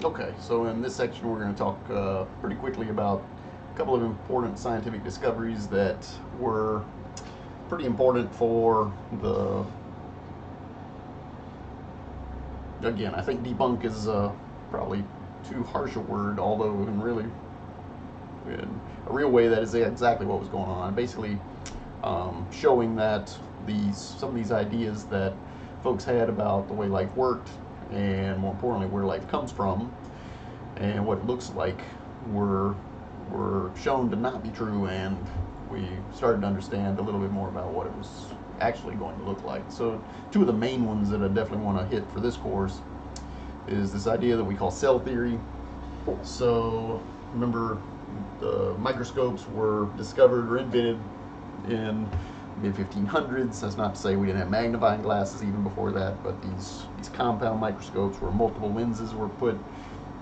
Okay, so in this section we're going to talk pretty quickly about a couple of important scientific discoveries that were pretty important for the, again, I think debunk is probably too harsh a word, although in a real way that is exactly what was going on. Basically showing that some of these ideas that folks had about the way life worked, and more importantly where life comes from and what it looks like, were shown to not be true, and we started to understand a little bit more about what it was actually going to look like. So two of the main ones that I definitely want to hit for this course is this idea that we call cell theory. So remember, the microscopes were discovered or invented in mid-1500s. That's not to say we didn't have magnifying glasses even before that, but these compound microscopes where multiple lenses were put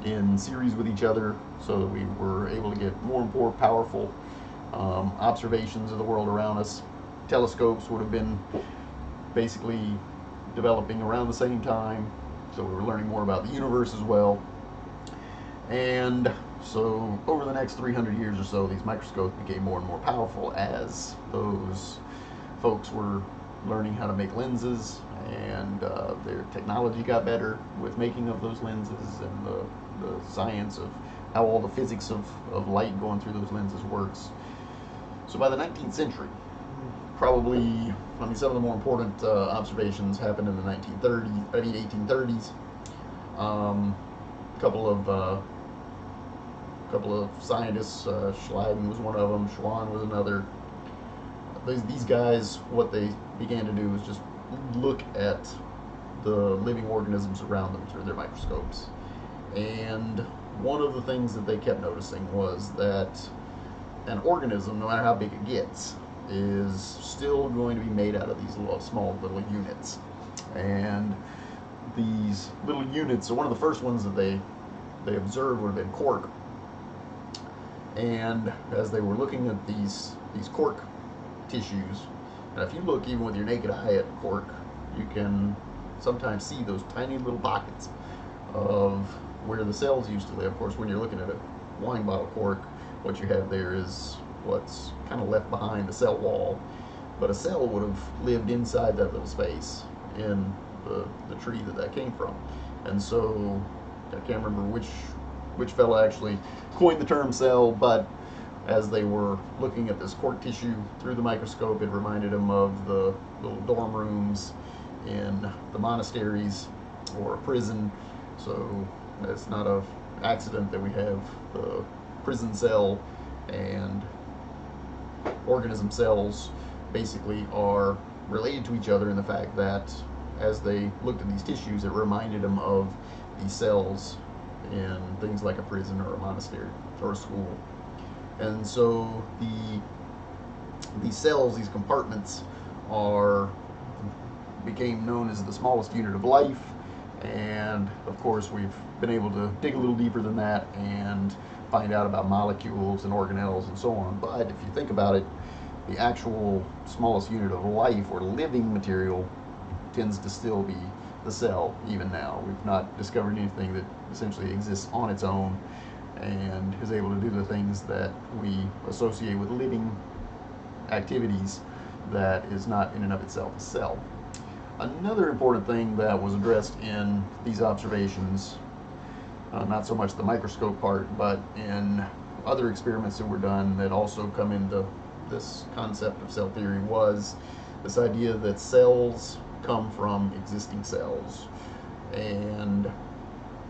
in series with each other so that we were able to get more and more powerful observations of the world around us. Telescopes would have been basically developing around the same time, so we were learning more about the universe as well. And so over the next 300 years or so, these microscopes became more and more powerful as those folks were learning how to make lenses, and their technology got better with making of those lenses, and the science of how all the physics of light going through those lenses works. So by the 19th century, probably, some of the more important observations happened in the 1830s. Couple of scientists, Schleiden was one of them, Schwann was another. These guys, what they began to do was just look at the living organisms around them through their microscopes. And one of the things that they kept noticing was that an organism, no matter how big it gets, is still going to be made out of these small little units. And these little units, so one of the first ones that they observed would have been cork. And as they were looking at these cork tissues, and if you look even with your naked eye at cork, you can sometimes see those tiny little pockets of where the cells used to live. Of course, when you're looking at a wine bottle cork, what you have there is what's kind of left behind the cell wall. But a cell would have lived inside that little space in the tree that came from. And so I can't remember which fellow actually coined the term cell, but as they were looking at this cork tissue through the microscope, it reminded them of the little dorm rooms in the monasteries or a prison. So it's not an accident that we have the prison cell and organism cells basically are related to each other in the fact that as they looked at these tissues, it reminded them of these cells in things like a prison or a monastery or a school. And so these cells, these compartments, became known as the smallest unit of life. And of course, we've been able to dig a little deeper than that and find out about molecules and organelles and so on. But if you think about it, the actual smallest unit of life or living material tends to still be the cell even now. We've not discovered anything that essentially exists on its own and is able to do the things that we associate with living activities that is not in and of itself a cell. Another important thing that was addressed in these observations, not so much the microscope part, but in other experiments that were done that also come into this concept of cell theory, was this idea that cells come from existing cells. And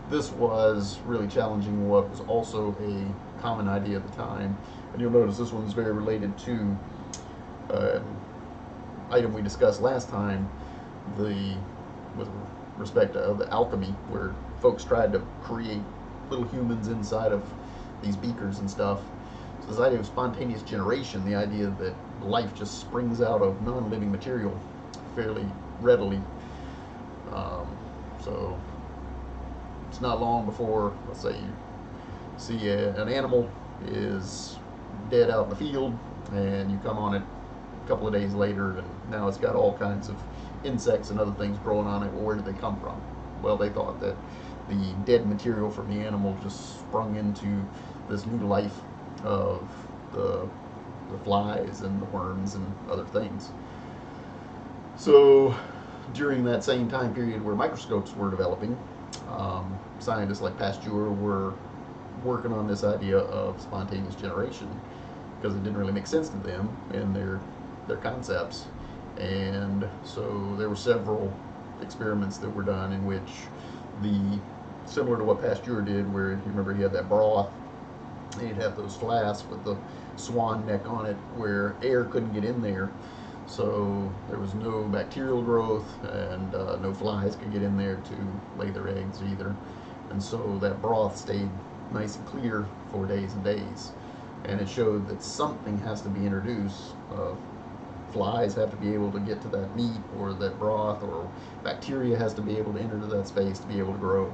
this was really challenging what was also a common idea at the time. And you'll notice this one's very related to an item we discussed last time, with respect to the alchemy, where folks tried to create little humans inside of these beakers and stuff. So this idea of spontaneous generation, the idea that life just springs out of non-living material fairly readily. So it's not long before, let's say, you see an animal is dead out in the field, and you come on it a couple of days later, and now it's got all kinds of insects and other things growing on it. Well, where did they come from? Well, they thought that the dead material from the animal just sprung into this new life of the flies and the worms and other things. So during that same time period where microscopes were developing, scientists like Pasteur were working on this idea of spontaneous generation because it didn't really make sense to them in their concepts. And so there were several experiments that were done in which similar to what Pasteur did, where you remember he had that broth and he'd have those flasks with the swan neck on it where air couldn't get in there. So there was no bacterial growth, and no flies could get in there to lay their eggs either. And so that broth stayed nice and clear for days and days. And it showed that something has to be introduced. Flies have to be able to get to that meat or that broth, or bacteria has to be able to enter to that space to be able to grow.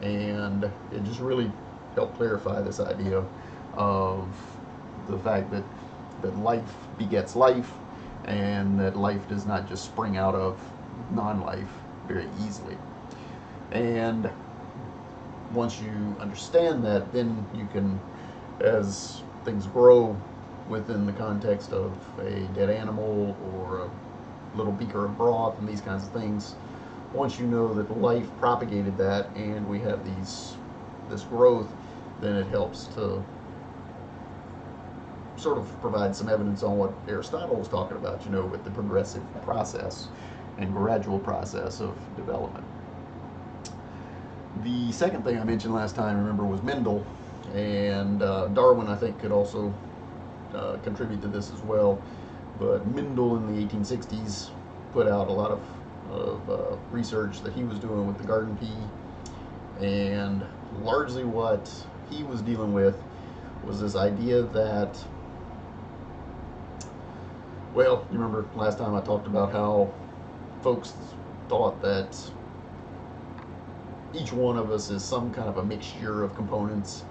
And it just really helped clarify this idea of the fact that life begets life, and that life does not just spring out of non-life very easily. And once you understand that, then you can, as things grow within the context of a dead animal or a little beaker of broth and these kinds of things, once you know that life propagated that and we have this growth, then it helps to sort of provide some evidence on what Aristotle was talking about, with the progressive process and gradual process of development. The second thing I mentioned last time, remember, was Mendel, and Darwin, I think, could also contribute to this as well. But Mendel in the 1860s put out a lot of research that he was doing with the garden pea, and largely what he was dealing with was this idea that, well, you remember last time I talked about how folks thought that each one of us is some kind of a mixture of components,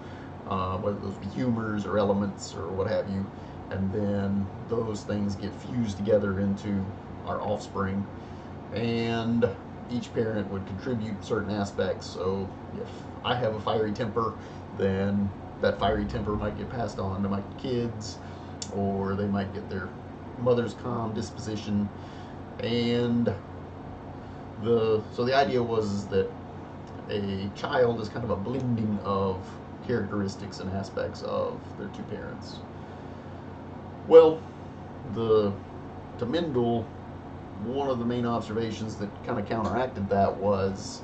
whether those be humors or elements or what have you, and then those things get fused together into our offspring, and each parent would contribute certain aspects. So if I have a fiery temper, then that fiery temper might get passed on to my kids, or they might get their mother's calm disposition. And so the idea was that a child is kind of a blending of characteristics and aspects of their two parents. Well, to Mendel, one of the main observations that kind of counteracted that was,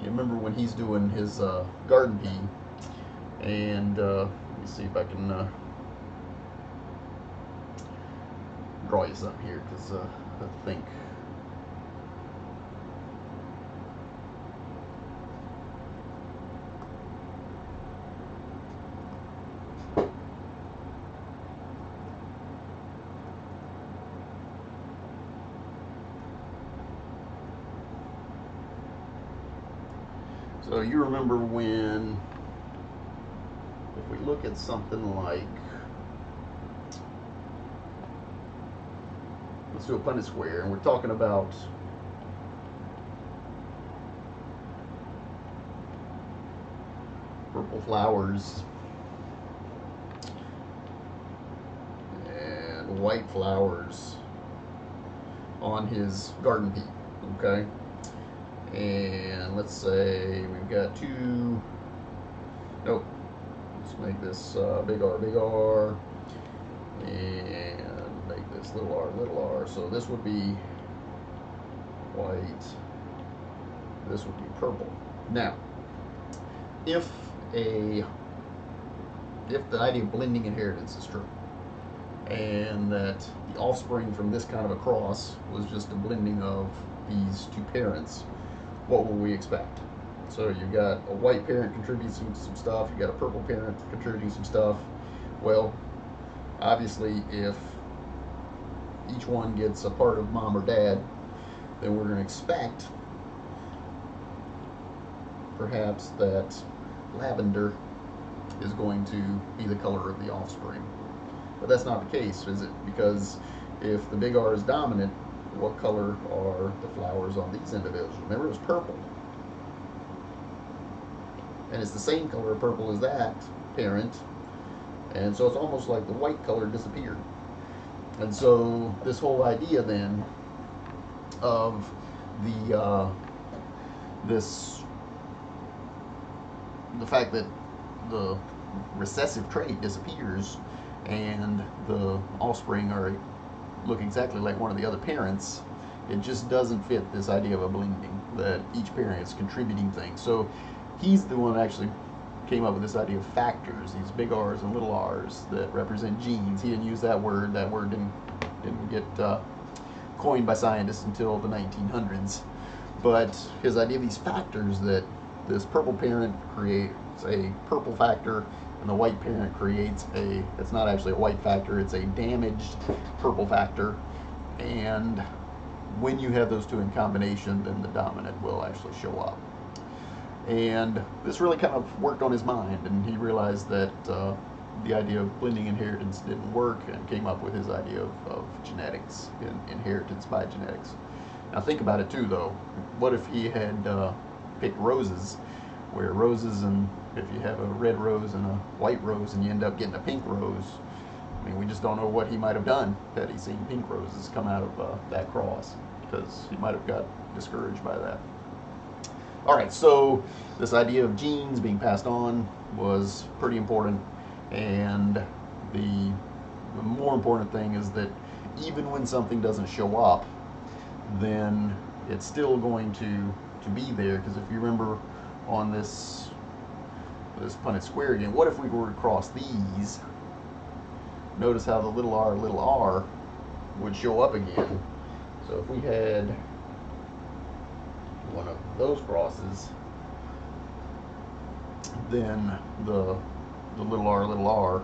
you remember when he's doing his garden pea, and let me see if I can draw you something here, because I think so you remember when, if we look at something like, let's do a Punnett square, and we're talking about purple flowers and white flowers on his garden pea, okay? And let's say we've got let's make this big R, and make this little r. So this would be white, this would be purple. Now, if the idea of blending inheritance is true, and that the offspring from this kind of a cross was just a blending of these two parents, what will we expect? So you've got a white parent contributing some stuff, you've got a purple parent contributing some stuff. Well, obviously, if each one gets a part of mom or dad, then we're going to expect perhaps that lavender is going to be the color of the offspring. But that's not the case, is it? Because if the big R is dominant, what color are the flowers on these individuals? Remember, it was purple. and it's the same color of purple as that parent, and so it's almost like the white color disappeared. And so this whole idea then of the fact that the recessive trait disappears and the offspring look exactly like one of the other parents, it just doesn't fit this idea of a blending, that each parent is contributing things. So he's the one that actually came up with this idea of factors, these big R's and little r's that represent genes. He didn't use that word. That word didn't get coined by scientists until the 1900s. But his idea of these factors, that this purple parent creates a purple factor and the white parent creates it's not actually a white factor, it's a damaged purple factor. And when you have those two in combination, then the dominant will actually show up. And this really kind of worked on his mind, and he realized that the idea of blending inheritance didn't work, and came up with his idea of genetics, inheritance by genetics. Now think about it too, though. What if he had picked roses, where roses, and if you have a red rose and a white rose and you end up getting a pink rose, I mean, we just don't know what he might have done had he seen pink roses come out of that cross, because he might have got discouraged by that. All right, so this idea of genes being passed on was pretty important, and the more important thing is that even when something doesn't show up, then it's still going to be there. Because if you remember on this Punnett square again, what if we were to cross these? Notice how the little r would show up again. So if we had one of those crosses, then the little r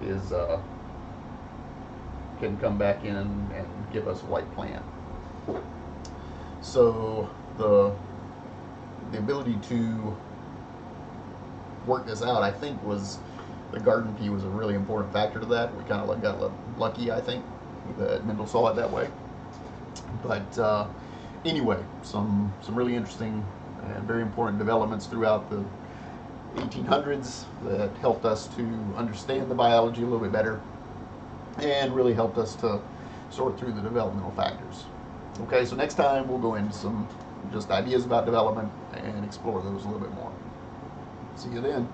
is can come back in and give us a white plant. So the ability to work this out, I think, was the garden pea was a really important factor to that. We kind of got lucky, I think, that Mendel saw it that way. But anyway, some really interesting and very important developments throughout the 1800s that helped us to understand the biology a little bit better, and really helped us to sort through the developmental factors. Okay, so next time we'll go into some just ideas about development and explore those a little bit more. See you then.